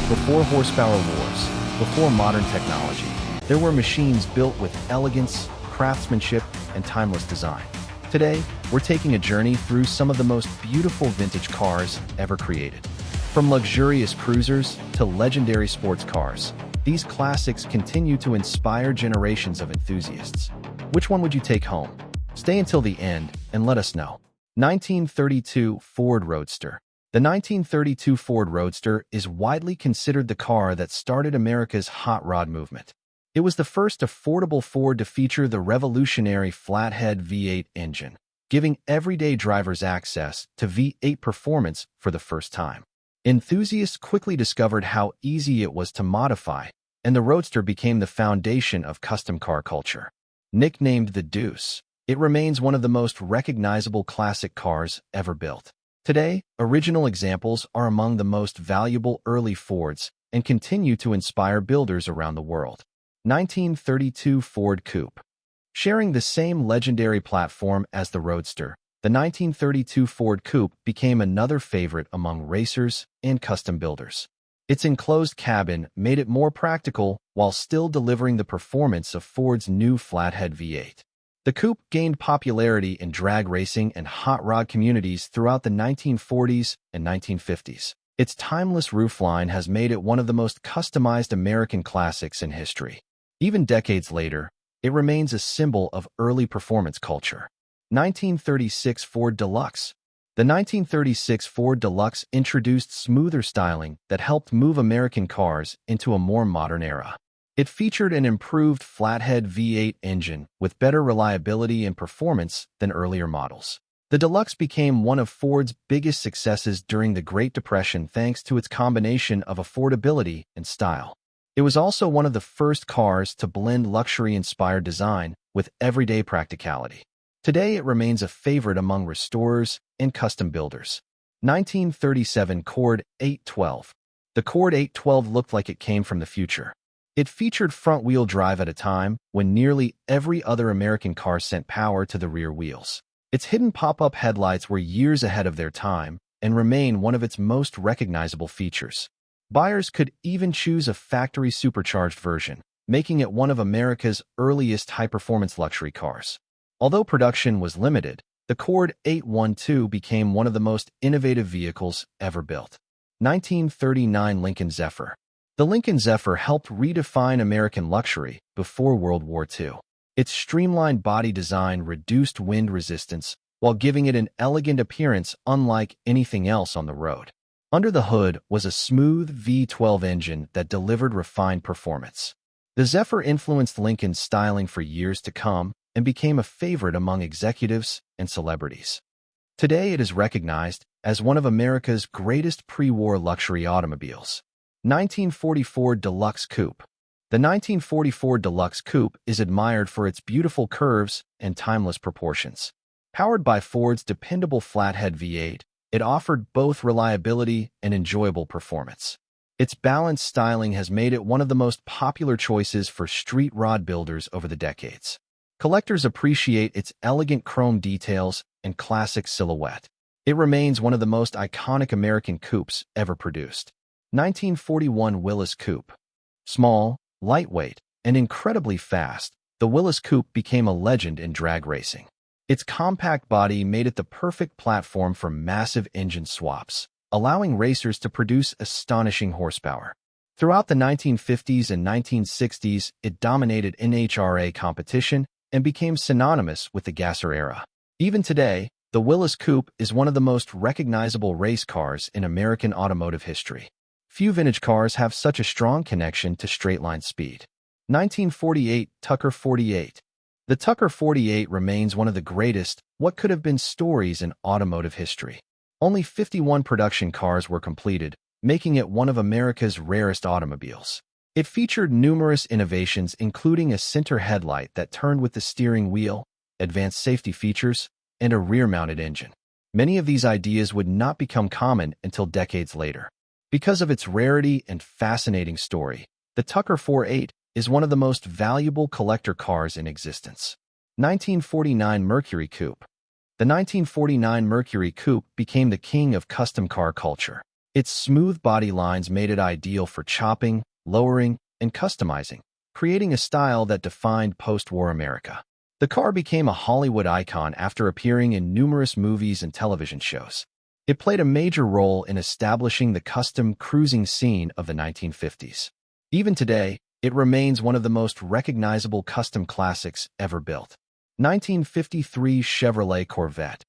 Before horsepower wars, before modern technology, there were machines built with elegance, craftsmanship, and timeless design. Today, we're taking a journey through some of the most beautiful vintage cars ever created. From luxurious cruisers to legendary sports cars, these classics continue to inspire generations of enthusiasts. Which one would you take home? Stay until the end and let us know. 1932 Ford Roadster. The 1932 Ford Roadster is widely considered the car that started America's hot rod movement. It was the first affordable Ford to feature the revolutionary flathead V8 engine, giving everyday drivers access to V8 performance for the first time. Enthusiasts quickly discovered how easy it was to modify, and the Roadster became the foundation of custom car culture. Nicknamed the Deuce, it remains one of the most recognizable classic cars ever built. Today, original examples are among the most valuable early Fords and continue to inspire builders around the world. 1932 Ford Coupe. Sharing the same legendary platform as the Roadster, the 1932 Ford Coupe became another favorite among racers and custom builders. Its enclosed cabin made it more practical while still delivering the performance of Ford's new flathead V8. The coupe gained popularity in drag racing and hot rod communities throughout the 1940s and 1950s. Its timeless roofline has made it one of the most customized American classics in history. Even decades later, it remains a symbol of early performance culture. 1936 Ford Deluxe. The 1936 Ford Deluxe introduced smoother styling that helped move American cars into a more modern era. It featured an improved flathead V8 engine with better reliability and performance than earlier models. The Deluxe became one of Ford's biggest successes during the Great Depression thanks to its combination of affordability and style. It was also one of the first cars to blend luxury-inspired design with everyday practicality. Today, it remains a favorite among restorers and custom builders. 1937 Cord 812. The Cord 812 looked like it came from the future. It featured front-wheel drive at a time when nearly every other American car sent power to the rear wheels. Its hidden pop-up headlights were years ahead of their time and remain one of its most recognizable features. Buyers could even choose a factory supercharged version, making it one of America's earliest high-performance luxury cars. Although production was limited, the Cord 812 became one of the most innovative vehicles ever built. 1939 Lincoln Zephyr. The Lincoln Zephyr helped redefine American luxury before World War II. Its streamlined body design reduced wind resistance while giving it an elegant appearance unlike anything else on the road. Under the hood was a smooth V12 engine that delivered refined performance. The Zephyr influenced Lincoln's styling for years to come and became a favorite among executives and celebrities. Today it is recognized as one of America's greatest pre-war luxury automobiles. 1944 Deluxe Coupe. The 1944 Deluxe Coupe is admired for its beautiful curves and timeless proportions. Powered by Ford's dependable flathead V8, it offered both reliability and enjoyable performance. Its balanced styling has made it one of the most popular choices for street rod builders over the decades. Collectors appreciate its elegant chrome details and classic silhouette. It remains one of the most iconic American coupes ever produced. 1941 Willys Coupe. Small, lightweight, and incredibly fast, the Willys Coupe became a legend in drag racing. Its compact body made it the perfect platform for massive engine swaps, allowing racers to produce astonishing horsepower. Throughout the 1950s and 1960s, it dominated NHRA competition and became synonymous with the gasser era. Even today, the Willys Coupe is one of the most recognizable race cars in American automotive history. Few vintage cars have such a strong connection to straight-line speed. 1948 Tucker 48. The Tucker 48 remains one of the greatest what could have been stories in automotive history. Only 51 production cars were completed, making it one of America's rarest automobiles. It featured numerous innovations including a center headlight that turned with the steering wheel, advanced safety features, and a rear-mounted engine. Many of these ideas would not become common until decades later. Because of its rarity and fascinating story, the Tucker 48 is one of the most valuable collector cars in existence. 1949 Mercury Coupe. The 1949 Mercury Coupe became the king of custom car culture. Its smooth body lines made it ideal for chopping, lowering, and customizing, creating a style that defined post-war America. The car became a Hollywood icon after appearing in numerous movies and television shows. It played a major role in establishing the custom cruising scene of the 1950s. Even today, it remains one of the most recognizable custom classics ever built. 1953 Chevrolet Corvette.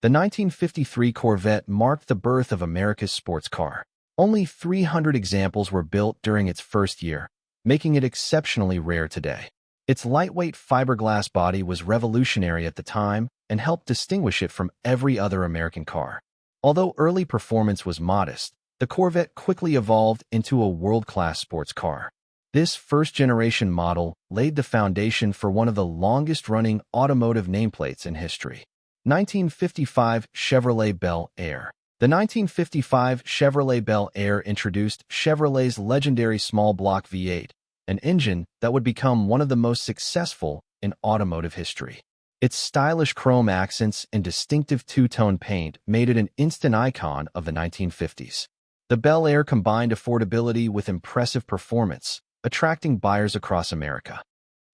The 1953 Corvette marked the birth of America's sports car. Only 300 examples were built during its first year, making it exceptionally rare today. Its lightweight fiberglass body was revolutionary at the time and helped distinguish it from every other American car. Although early performance was modest, the Corvette quickly evolved into a world-class sports car. This first-generation model laid the foundation for one of the longest-running automotive nameplates in history. 1955 Chevrolet Bel Air. The 1955 Chevrolet Bel Air introduced Chevrolet's legendary small-block V8, an engine that would become one of the most successful in automotive history. Its stylish chrome accents and distinctive two-tone paint made it an instant icon of the 1950s. The Bel Air combined affordability with impressive performance, attracting buyers across America.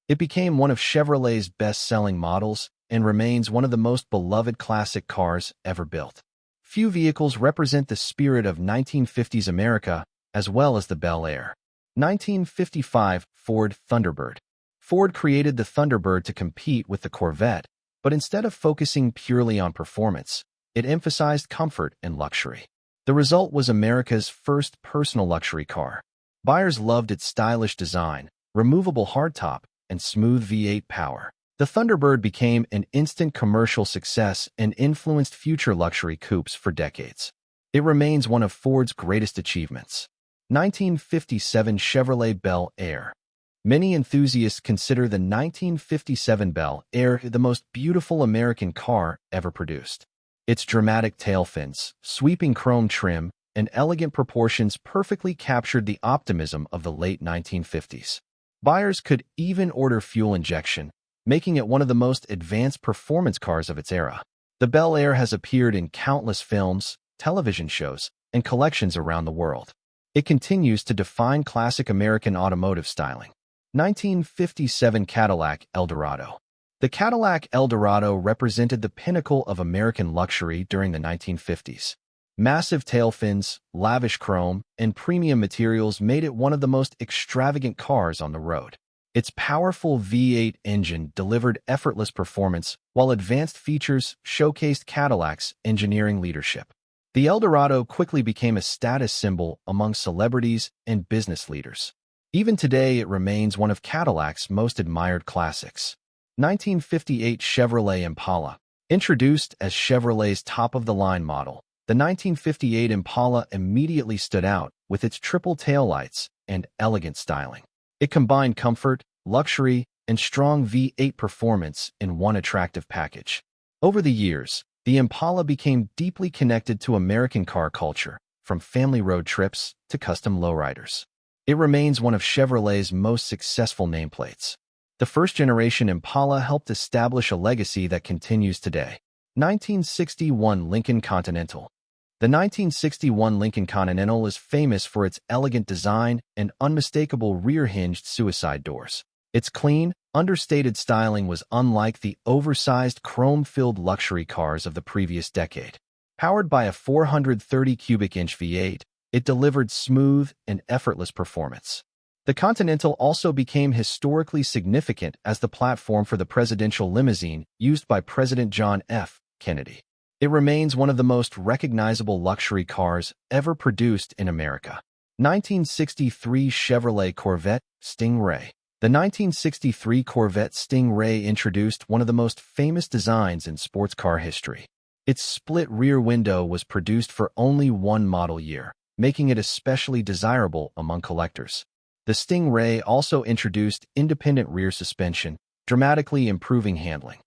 It became one of Chevrolet's best-selling models and remains one of the most beloved classic cars ever built. Few vehicles represent the spirit of 1950s America as well as the Bel Air. 1955 Ford Thunderbird. Ford created the Thunderbird to compete with the Corvette, but instead of focusing purely on performance, it emphasized comfort and luxury. The result was America's first personal luxury car. Buyers loved its stylish design, removable hardtop, and smooth V8 power. The Thunderbird became an instant commercial success and influenced future luxury coupes for decades. It remains one of Ford's greatest achievements. 1957 Chevrolet Bel Air. Many enthusiasts consider the 1957 Bel Air the most beautiful American car ever produced. Its dramatic tail fins, sweeping chrome trim, and elegant proportions perfectly captured the optimism of the late 1950s. Buyers could even order fuel injection, making it one of the most advanced performance cars of its era. The Bel Air has appeared in countless films, television shows, and collections around the world. It continues to define classic American automotive styling. 1957 Cadillac Eldorado. The Cadillac Eldorado represented the pinnacle of American luxury during the 1950s. Massive tail fins, lavish chrome, and premium materials made it one of the most extravagant cars on the road. Its powerful V8 engine delivered effortless performance, while advanced features showcased Cadillac's engineering leadership. The Eldorado quickly became a status symbol among celebrities and business leaders. Even today, it remains one of Cadillac's most admired classics. 1958 Chevrolet Impala. Introduced as Chevrolet's top-of-the-line model, the 1958 Impala immediately stood out with its triple taillights and elegant styling. It combined comfort, luxury, and strong V8 performance in one attractive package. Over the years, the Impala became deeply connected to American car culture, from family road trips to custom lowriders. It remains one of Chevrolet's most successful nameplates. The first-generation Impala helped establish a legacy that continues today. 1961 Lincoln Continental. The 1961 Lincoln Continental is famous for its elegant design and unmistakable rear-hinged suicide doors. Its clean, understated styling was unlike the oversized chrome-filled luxury cars of the previous decade. Powered by a 430 cubic inch V8, it delivered smooth and effortless performance. The Continental also became historically significant as the platform for the presidential limousine used by President John F. Kennedy. It remains one of the most recognizable luxury cars ever produced in America. 1963 Chevrolet Corvette Stingray. The 1963 Corvette Stingray introduced one of the most famous designs in sports car history. Its split rear window was produced for only one model year, making it especially desirable among collectors. The Stingray also introduced independent rear suspension, dramatically improving handling.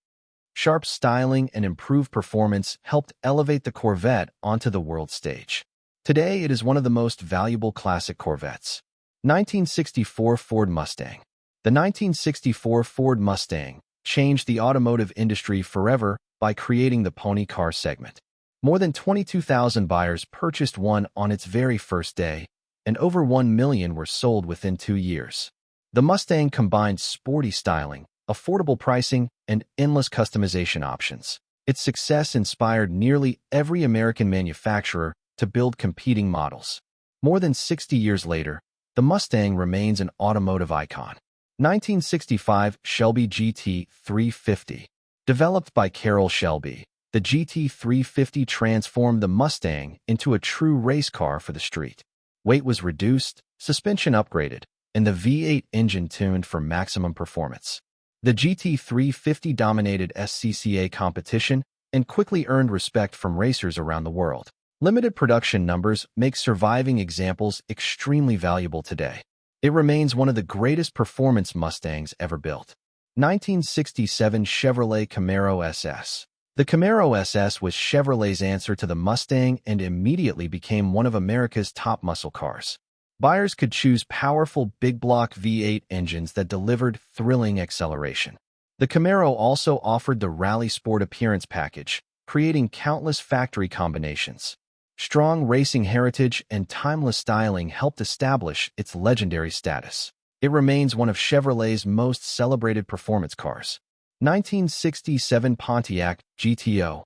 Sharp styling and improved performance helped elevate the Corvette onto the world stage. Today, it is one of the most valuable classic Corvettes. 1964 Ford Mustang. The 1964 Ford Mustang changed the automotive industry forever by creating the pony car segment. More than 22,000 buyers purchased one on its very first day, and over 1 million were sold within 2 years. The Mustang combined sporty styling, affordable pricing, and endless customization options. Its success inspired nearly every American manufacturer to build competing models. More than 60 years later, the Mustang remains an automotive icon. 1965 Shelby GT350. Developed by Carroll Shelby, the GT350 transformed the Mustang into a true race car for the street. Weight was reduced, suspension upgraded, and the V8 engine tuned for maximum performance. The GT350 dominated SCCA competition and quickly earned respect from racers around the world. Limited production numbers make surviving examples extremely valuable today. It remains one of the greatest performance Mustangs ever built. 1967 Chevrolet Camaro SS. The Camaro SS was Chevrolet's answer to the Mustang and immediately became one of America's top muscle cars. Buyers could choose powerful big-block V8 engines that delivered thrilling acceleration. The Camaro also offered the Rally Sport Appearance package, creating countless factory combinations. Strong racing heritage and timeless styling helped establish its legendary status. It remains one of Chevrolet's most celebrated performance cars. 1967 Pontiac GTO.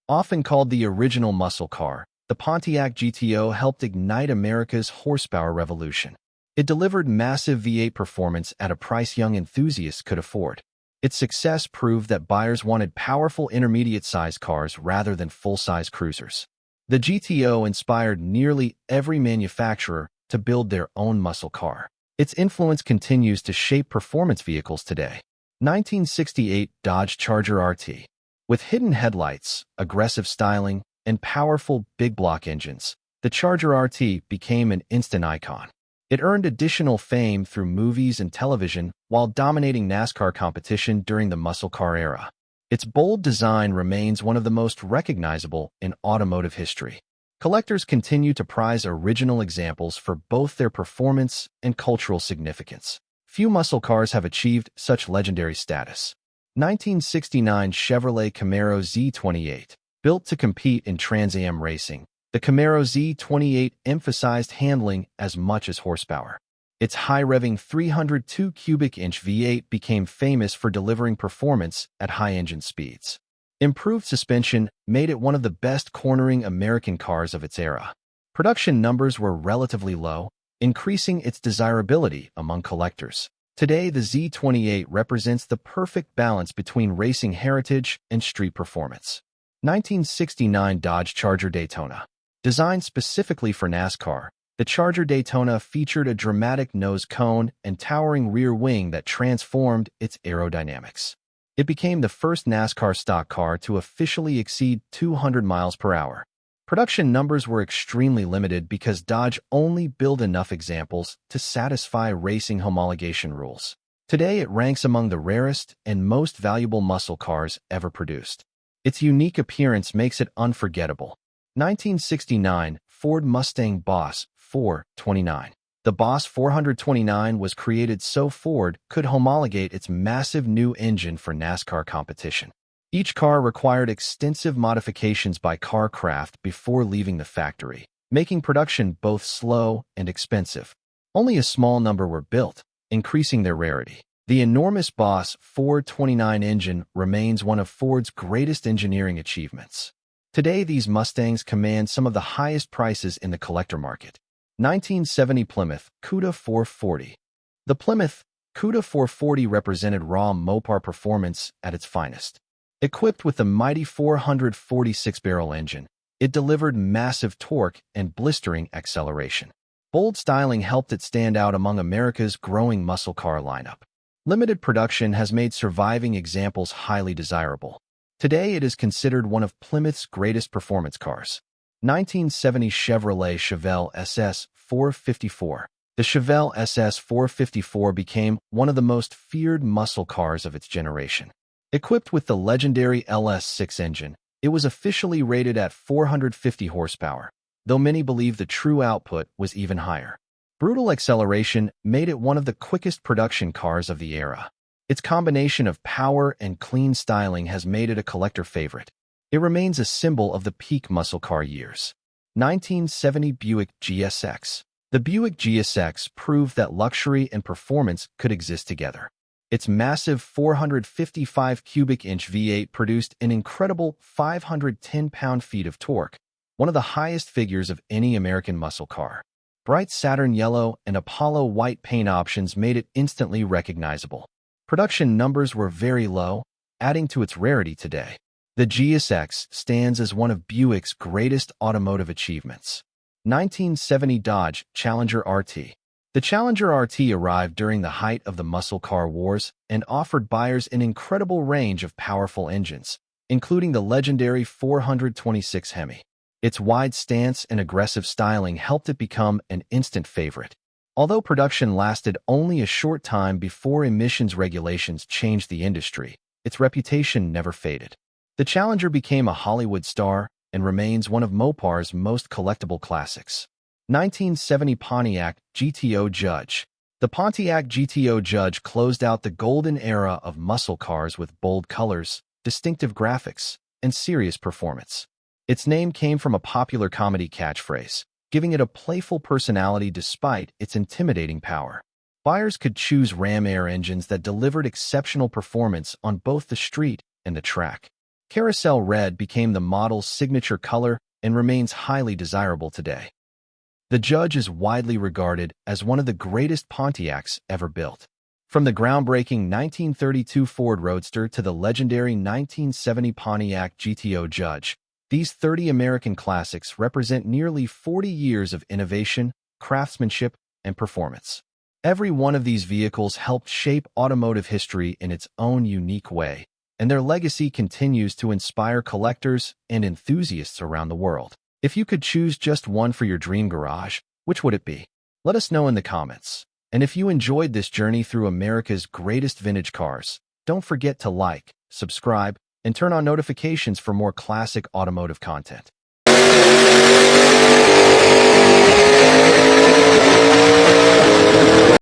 Often called the original muscle car, the Pontiac GTO helped ignite America's horsepower revolution. It delivered massive V8 performance at a price young enthusiasts could afford. Its success proved that buyers wanted powerful intermediate-sized cars rather than full-size cruisers. The GTO inspired nearly every manufacturer to build their own muscle car. Its influence continues to shape performance vehicles today. 1968 Dodge Charger RT. With hidden headlights, aggressive styling, and powerful big-block engines, the Charger RT became an instant icon. It earned additional fame through movies and television while dominating NASCAR competition during the muscle car era. Its bold design remains one of the most recognizable in automotive history. Collectors continue to prize original examples for both their performance and cultural significance. Few muscle cars have achieved such legendary status. 1969 Chevrolet Camaro Z28. Built to compete in Trans Am racing, the Camaro Z28 emphasized handling as much as horsepower. Its high-revving 302 cubic inch V8 became famous for delivering performance at high engine speeds. Improved suspension made it one of the best cornering American cars of its era. Production numbers were relatively low, increasing its desirability among collectors. Today, the Z28 represents the perfect balance between racing heritage and street performance. 1969 Dodge Charger Daytona. Designed specifically for NASCAR, the Charger Daytona featured a dramatic nose cone and towering rear wing that transformed its aerodynamics. It became the first NASCAR stock car to officially exceed 200 miles per hour. Production numbers were extremely limited because Dodge only built enough examples to satisfy racing homologation rules. Today, it ranks among the rarest and most valuable muscle cars ever produced. Its unique appearance makes it unforgettable. 1969 Ford Mustang Boss 429. The Boss 429 was created so Ford could homologate its massive new engine for NASCAR competition. Each car required extensive modifications by Carcraft before leaving the factory, making production both slow and expensive. Only a small number were built, increasing their rarity. The enormous Boss 429 engine remains one of Ford's greatest engineering achievements. Today, these Mustangs command some of the highest prices in the collector market. 1970 Plymouth Cuda 440. The Plymouth Cuda 440 represented raw Mopar performance at its finest. Equipped with the mighty 446-barrel engine, it delivered massive torque and blistering acceleration. Bold styling helped it stand out among America's growing muscle car lineup. Limited production has made surviving examples highly desirable. Today, it is considered one of Plymouth's greatest performance cars. 1970 Chevrolet Chevelle SS 454. The Chevelle SS 454 became one of the most feared muscle cars of its generation. Equipped with the legendary LS6 engine, it was officially rated at 450 horsepower, though many believe the true output was even higher. Brutal acceleration made it one of the quickest production cars of the era. Its combination of power and clean styling has made it a collector favorite. It remains a symbol of the peak muscle car years. 1970 Buick GSX. The Buick GSX proved that luxury and performance could exist together. Its massive 455 cubic inch V8 produced an incredible 510 pound-feet of torque, one of the highest figures of any American muscle car. Bright Saturn yellow and Apollo white paint options made it instantly recognizable. Production numbers were very low, adding to its rarity today. The GSX stands as one of Buick's greatest automotive achievements. 1970 Dodge Challenger RT. The Challenger RT arrived during the height of the muscle car wars and offered buyers an incredible range of powerful engines, including the legendary 426 Hemi. Its wide stance and aggressive styling helped it become an instant favorite. Although production lasted only a short time before emissions regulations changed the industry, its reputation never faded. The Challenger became a Hollywood star and remains one of Mopar's most collectible classics. 1970 Pontiac GTO Judge. The Pontiac GTO Judge closed out the golden era of muscle cars with bold colors, distinctive graphics, and serious performance. Its name came from a popular comedy catchphrase, giving it a playful personality despite its intimidating power. Buyers could choose Ram Air engines that delivered exceptional performance on both the street and the track. Carousel red became the model's signature color and remains highly desirable today. The Judge is widely regarded as one of the greatest Pontiacs ever built. From the groundbreaking 1932 Ford Roadster to the legendary 1970 Pontiac GTO Judge, these 30 American classics represent nearly 40 years of innovation, craftsmanship, and performance. Every one of these vehicles helped shape automotive history in its own unique way, and their legacy continues to inspire collectors and enthusiasts around the world. If you could choose just one for your dream garage, which would it be? Let us know in the comments. And if you enjoyed this journey through America's greatest vintage cars, don't forget to like, subscribe, and turn on notifications for more classic automotive content.